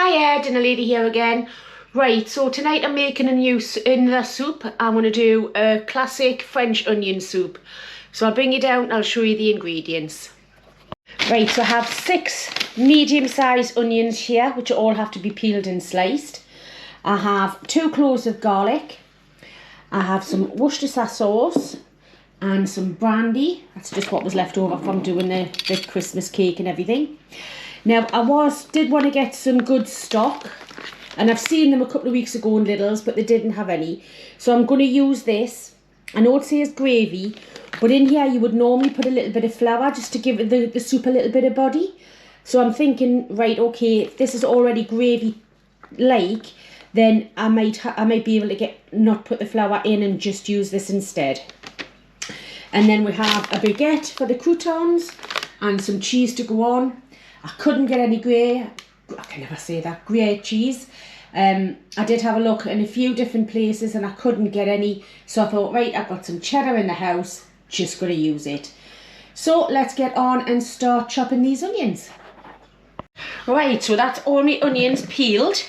Hi, Dinner Lady here again. Right, so tonight I'm making another soup. I'm going to do a classic French onion soup. So I'll bring you down and I'll show you the ingredients. Right, so I have 6 medium-sized onions here, which all have to be peeled and sliced. I have 2 cloves of garlic. I have some Worcestershire sauce and some brandy. That's just what was left over from doing the Christmas cake and everything. Now, I did want to get some good stock, and I've seen them a couple of weeks ago in Lidl's, but they didn't have any. So I'm going to use this. I know it says gravy, but in here you would normally put a little bit of flour just to give the soup a little bit of body. So I'm thinking, right, okay, if this is already gravy-like, then I might be able to not put the flour in and just use this instead. And then we have a baguette for the croutons and some cheese to go on. I couldn't get any grey cheese. I did have a look in a few different places and I couldn't get any. So I thought, right, I've got some cheddar in the house, just going to use it. So let's get on and start chopping these onions. Right, so that's all my onions peeled.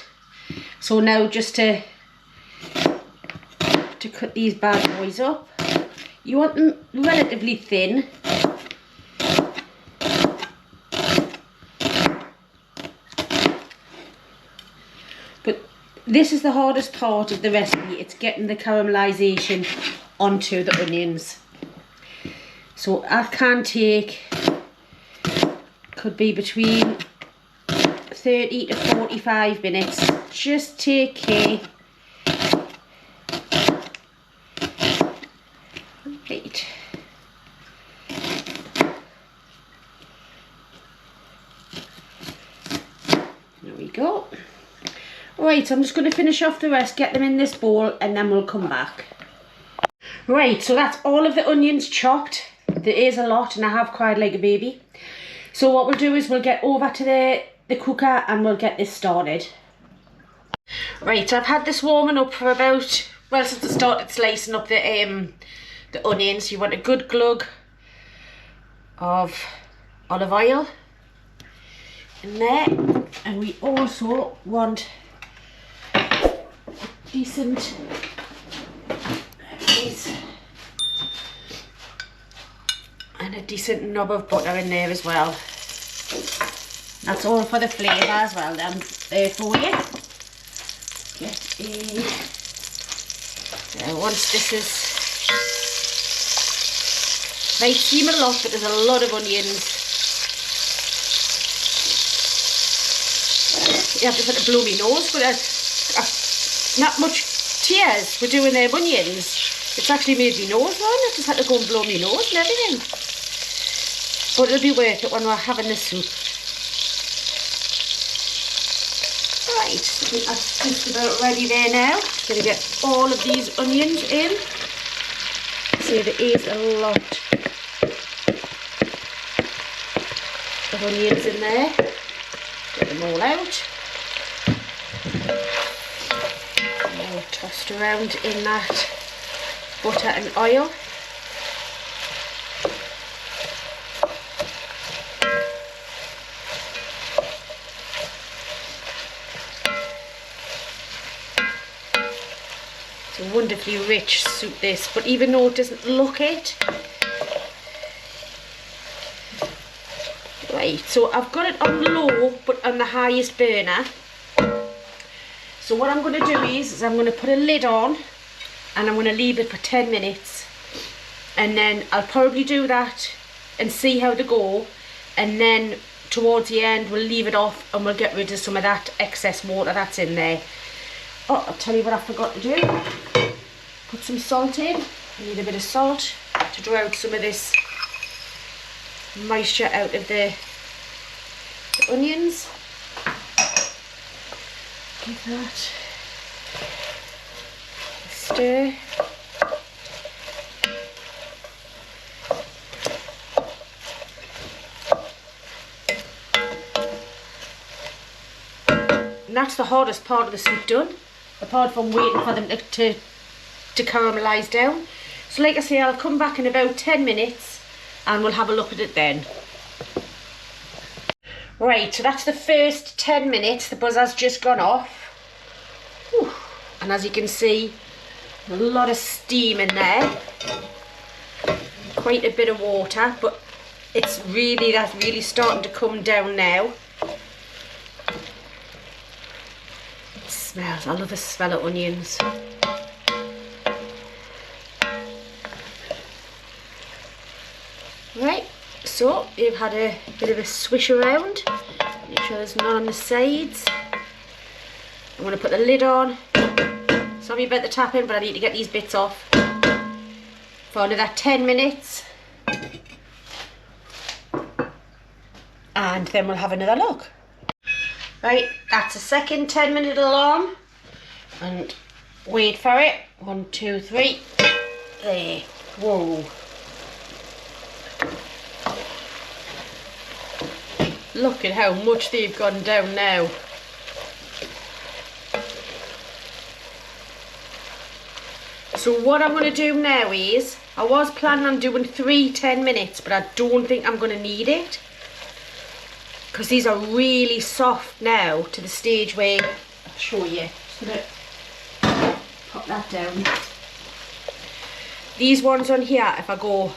So now just to cut these bad boys up. You want them relatively thin. But this is the hardest part of the recipe. It's getting the caramelization onto the onions. So I can take, could be between 30 to 45 minutes. Just take care. Right. There we go. Right, so I'm just going to finish off the rest, get them in this bowl, and then we'll come back. Right, so that's all of the onions chopped. There is a lot, and I have cried like a baby. So what we'll do is we'll get over to the cooker and we'll get this started. Right, so I've had this warming up for about, well, since I started slicing up the onions. You want a good glug of olive oil in there, and we also want decent and a decent knob of butter in there as well. That's all for the flavour as well then there for you. Once this is, might seem a lot, but there's a lot of onions. You have to put a blow me nose, but not much tears for doing them onions. It's actually made me nose run. I just had to go and blow me nose and everything. But it'll be worth it when we're having the soup. Right, I think that's just about ready there now. Just going to get all of these onions in. See, there is a lot of onions in there. Get them all out. All tossed around in that butter and oil. It's a wonderfully rich soup this, but even though it doesn't look it. Right, so I've got it on low but on the highest burner. So what I'm going to do is I'm going to put a lid on and I'm going to leave it for 10 minutes, and then I'll probably do that and see how they go, and then towards the end we'll leave it off and we'll get rid of some of that excess water that's in there. Oh, I'll tell you what I forgot to do. Put some salt in. I need a bit of salt to draw out some of this moisture out of the onions. Give that a stir. And that's the hardest part of the soup done, apart from waiting for them to caramelise down. So like I say, I'll come back in about 10 minutes and we'll have a look at it then. Right, so that's the first 10 minutes. The buzzer's just gone off. Whew. And as you can see, a lot of steam in there. Quite a bit of water, but that's really starting to come down now. It smells, I love the smell of onions. Right, so you've had a bit of a swish around. Make sure there's none on the sides. I'm going to put the lid on. Sorry about the tapping, but I need to get these bits off. For another 10 minutes. And then we'll have another look. Right, that's a second 10-minute alarm. And wait for it. 1, 2, 3. There. Whoa. Look at how much they've gone down now. So what I'm going to do now is, I was planning on doing 3 10 minutes, but I don't think I'm going to need it. Because these are really soft now to the stage where, I'll show you. Just going to pop that down. These ones on here, if I go,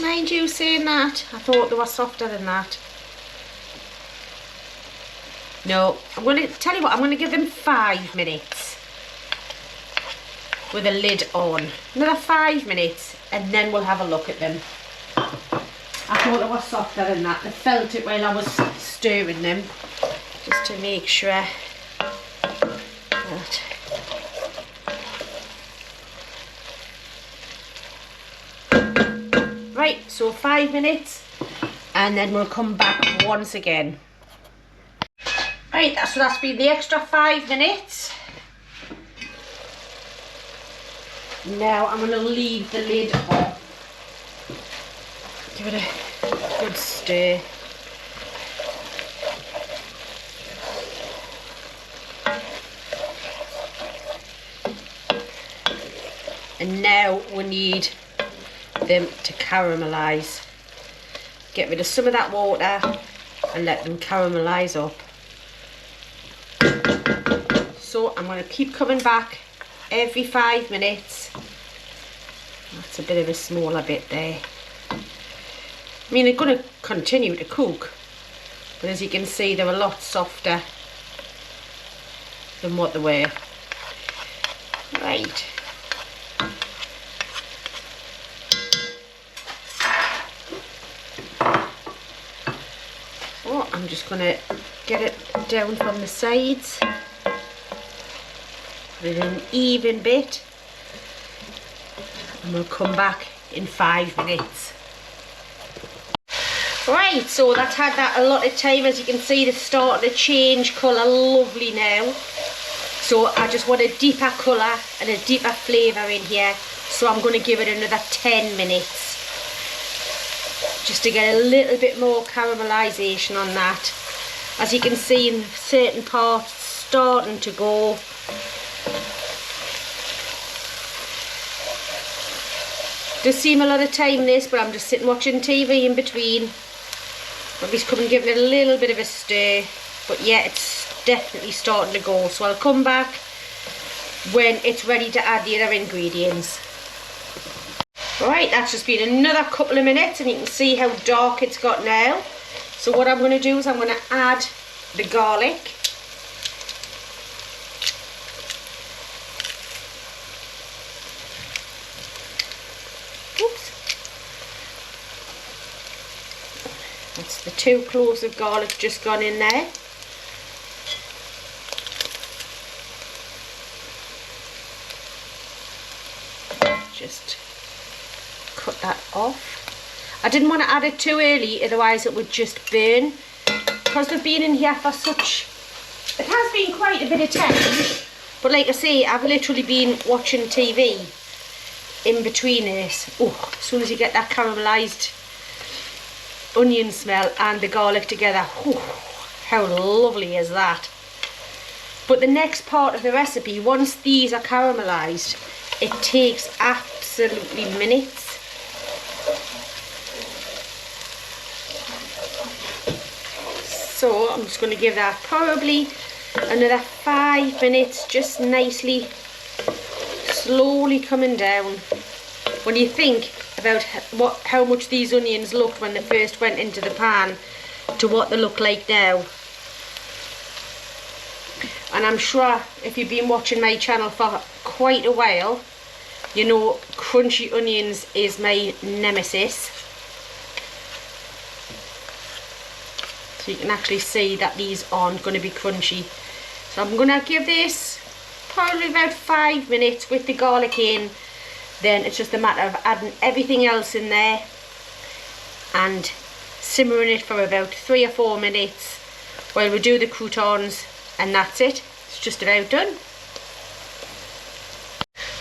mind you saying that, I thought they were softer than that. No, I'm going to tell you what, I'm going to give them 5 minutes with a lid on. Another 5 minutes and then we'll have a look at them. I thought they were softer than that. I felt it when I was stirring them, just to make sure that. Right, so 5 minutes and then we'll come back once again. Right, so that's been the extra 5 minutes. Now I'm going to leave the lid on. Give it a good stir. And now we need them to caramelise. Get rid of some of that water and let them caramelise up. So I'm going to keep coming back every 5 minutes. That's a bit of a smaller bit there. I mean, they're going to continue to cook, but as you can see, they're a lot softer than what they were. Right. So I'm just going to get it down from the sides. Put it in an even bit. And we'll come back in 5 minutes. Right, so that's had that a lot of time. As you can see, they're starting to change colour lovely now. So I just want a deeper colour and a deeper flavour in here. So I'm going to give it another 10 minutes. Just to get a little bit more caramelisation on that. As you can see, in certain parts starting to go. Does seem a lot of time this, but I'm just sitting watching TV in between. I'll just come and give it a little bit of a stir. But yeah, it's definitely starting to go. So I'll come back when it's ready to add the other ingredients. Right, that's just been another couple of minutes and you can see how dark it's got now. So what I'm going to do is I'm going to add the garlic. Oops. That's the 2 cloves of garlic just gone in there. Just cut that off. I didn't want to add it too early, otherwise it would just burn. Because we've been in here for such, it has been quite a bit of time, but like I say, I've literally been watching TV in between this. Oh, as soon as you get that caramelised onion smell and the garlic together, oh, how lovely is that. But the next part of the recipe, once these are caramelised, it takes absolutely minutes. so I'm just going to give that probably another 5 minutes, just nicely, slowly coming down. When you think about how much these onions looked when they first went into the pan to what they look like now. And I'm sure if you've been watching my channel for quite a while, you know crunchy onions is my nemesis. So you can actually see that these aren't going to be crunchy. So I'm going to give this probably about 5 minutes with the garlic in. Then it's just a matter of adding everything else in there and simmering it for about 3 or 4 minutes while we do the croutons, and that's it. It's just about done.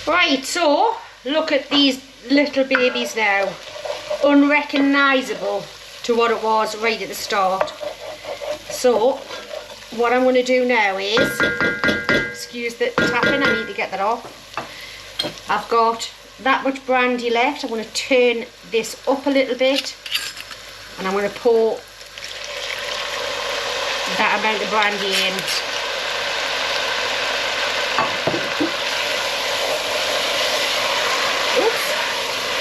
Right, so look at these little babies now. Unrecognisable to what it was right at the start. So what I'm going to do now is, excuse the tapping, I need to get that off. I've got that much brandy left. I'm going to turn this up a little bit and I'm going to pour that amount of brandy in. Oops,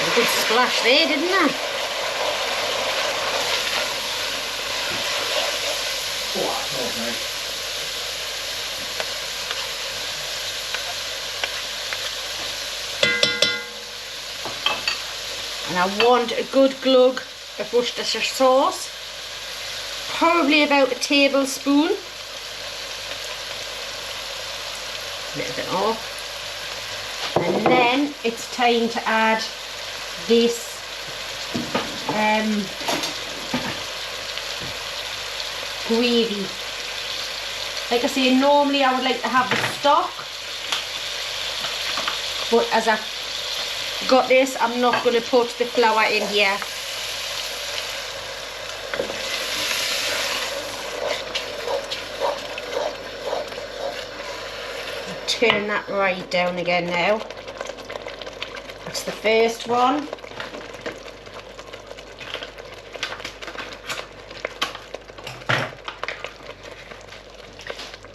a good splash there, didn't I? And I want a good glug of Worcestershire sauce, probably about a tablespoon, a little bit more, and then it's time to add this gravy. Like I say, normally I would like to have the stock, but as I got this, I'm not going to put the flour in here. Turn that right down again now. That's the first one.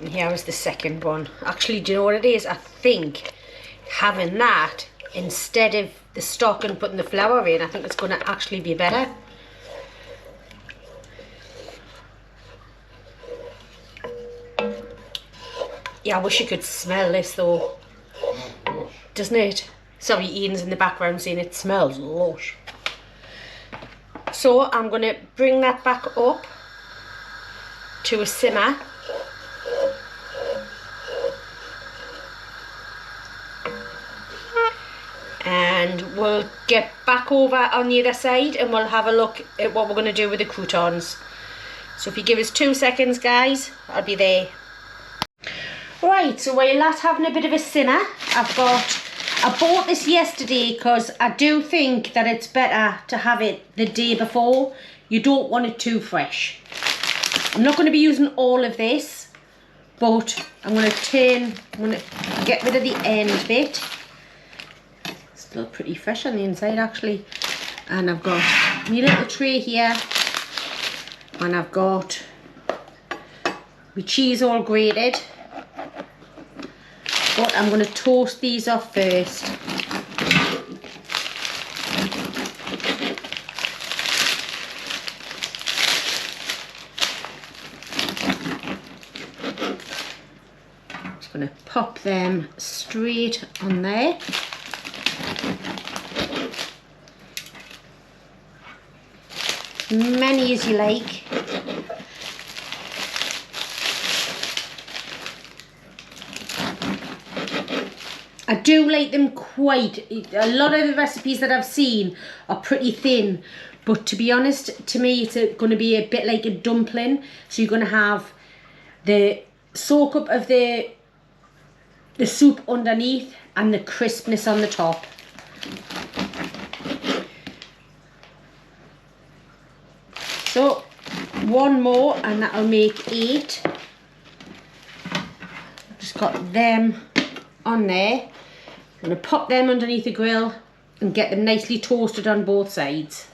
And here is the second one. Actually, do you know what it is? I think having that instead of the stock and putting the flour in, I think it's going to actually be better. Yeah, I wish you could smell this though. Doesn't it? Sorry, Ian's in the background saying it smells lush. So I'm going to bring that back up to a simmer. And we'll get back over on the other side and we'll have a look at what we're going to do with the croutons. So if you give us 2 seconds, guys, I'll be there. Right, so while that's having a bit of a simmer, I bought this yesterday because I do think that it's better to have it the day before. You don't want it too fresh. I'm not going to be using all of this, but I'm going to get rid of the end bit. Still pretty fresh on the inside actually. And I've got my little tray here, and I've got my cheese all grated, but I'm going to toast these off first. Just going to pop them straight on there. Many as you like. I do like them quite, a lot of the recipes that I've seen are pretty thin, but to be honest, to me it's going to be a bit like a dumpling. So you're going to have the soak up of the soup underneath and the crispness on the top. So one more and that'll make 8. Just got them on there. I'm going to pop them underneath the grill and get them nicely toasted on both sides.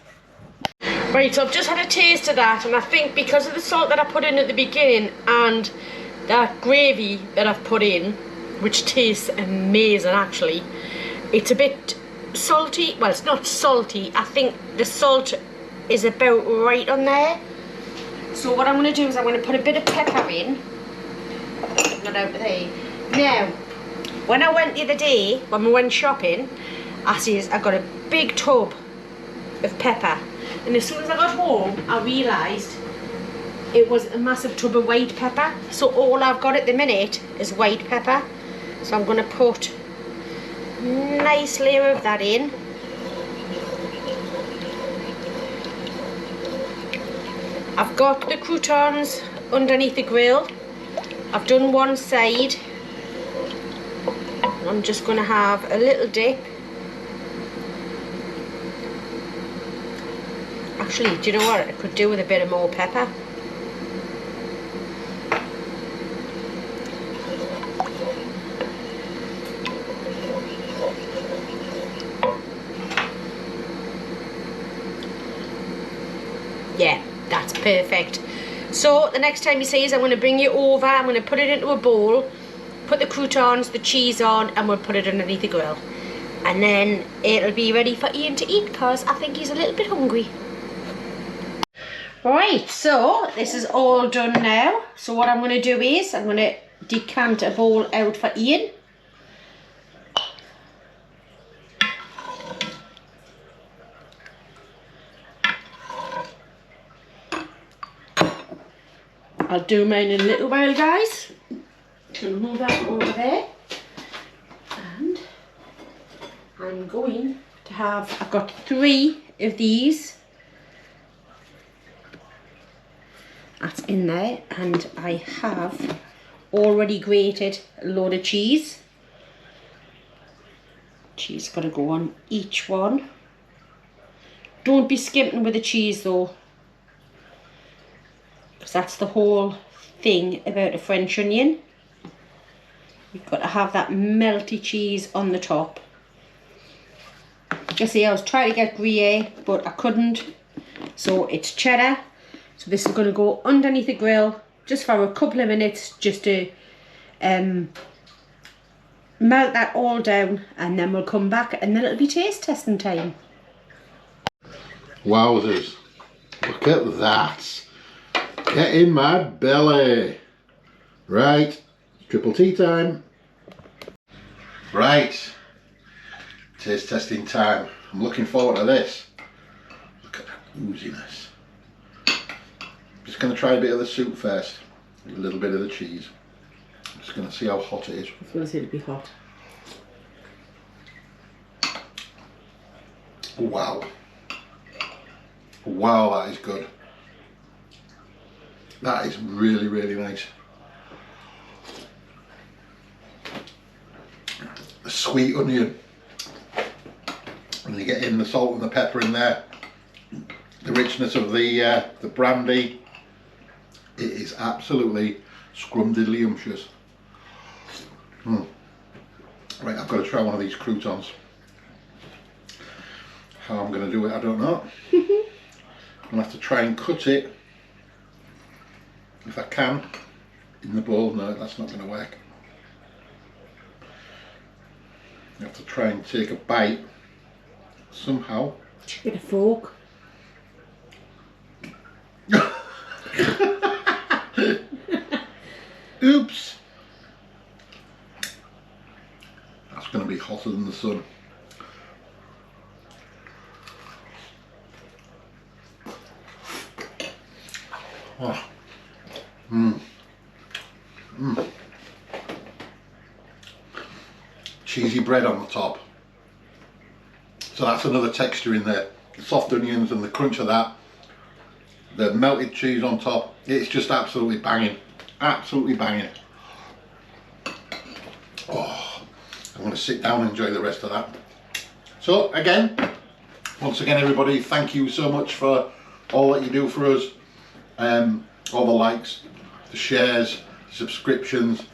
Right, so I've just had a taste of that, and I think because of the salt that I put in at the beginning and that gravy that I've put in, which tastes amazing actually, it's a bit salty. Well, it's not salty. I think the salt is about right on there. So what I'm going to do is I'm going to put a bit of pepper in. Not out there. Now, when I went the other day, when we went shopping, I got a big tub of pepper. And as soon as I got home, I realised it was a massive tub of white pepper. So all I've got at the minute is white pepper. So I'm going to put a nice layer of that in. I've got the croutons underneath the grill. I've done one side. I'm just going to have a little dip. Actually, do you know what? I could do with a bit of more pepper. Yeah, that's perfect. So the next time you see us, I'm going to bring you over, I'm going to put it into a bowl, put the croutons, the cheese on, and we'll put it underneath the grill. And then it'll be ready for Ian to eat, because I think he's a little bit hungry. Right, so this is all done now. So what I'm going to do is I'm going to decant a bowl out for Ian. I'll do mine in a little while, guys. Gonna move that over there. And I'm going to have, I've got 3 of these. That's in there, and I have already grated a load of cheese. Cheese got to go on each one. Don't be skimping with the cheese though, because that's the whole thing about a French onion. You've got to have that melty cheese on the top. You see, I was trying to get Gruyere, but I couldn't. So it's cheddar. So this is going to go underneath the grill just for a couple of minutes, just to melt that all down, and then we'll come back and then it'll be taste testing time. Wowzers, look at that. Get in my belly. Right, triple tea time. Right, taste testing time. I'm looking forward to this. Look at that ooziness. Just going to try a bit of the soup first, a little bit of the cheese. I'm just going to see how hot it is. I was going to say it'd be hot. Wow. Wow, that is good. That is really, really nice. The sweet onion. And you get in the salt and the pepper in there. The richness of the brandy. It is absolutely scrumdiddlyumptious. Right, I've got to try one of these croutons. How I'm going to do it, I don't know. I'm going to have to try and cut it, if I can, in the bowl. No, that's not going to work. You have to try and take a bite somehow. Get a fork. Oops. That's going to be hotter than the sun. Oh. Cheesy bread on the top. So that's another texture in there. The soft onions and the crunch of that. The melted cheese on top. It's just absolutely banging. Absolutely banging. Oh, I'm going to sit down and enjoy the rest of that. So again, once again everybody, thank you so much for all that you do for us. All the likes, the shares, subscriptions,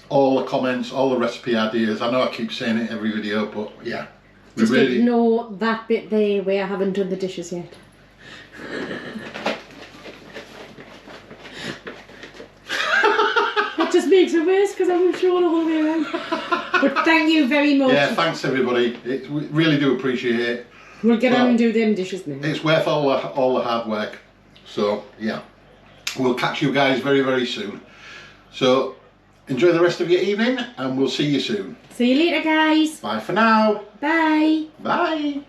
all the comments, all the recipe ideas. I know I keep saying it every video, but yeah. Just ignore that bit there where I haven't done the dishes yet. makes it worse because I'm sure the whole way around. But thank you very much. Yeah, thanks everybody. We really do appreciate it. We'll get on and do them dishes now. It's worth all the hard work. So yeah, we'll catch you guys very, very soon. So enjoy the rest of your evening and we'll see you soon. See you later, guys. Bye for now. Bye. Bye.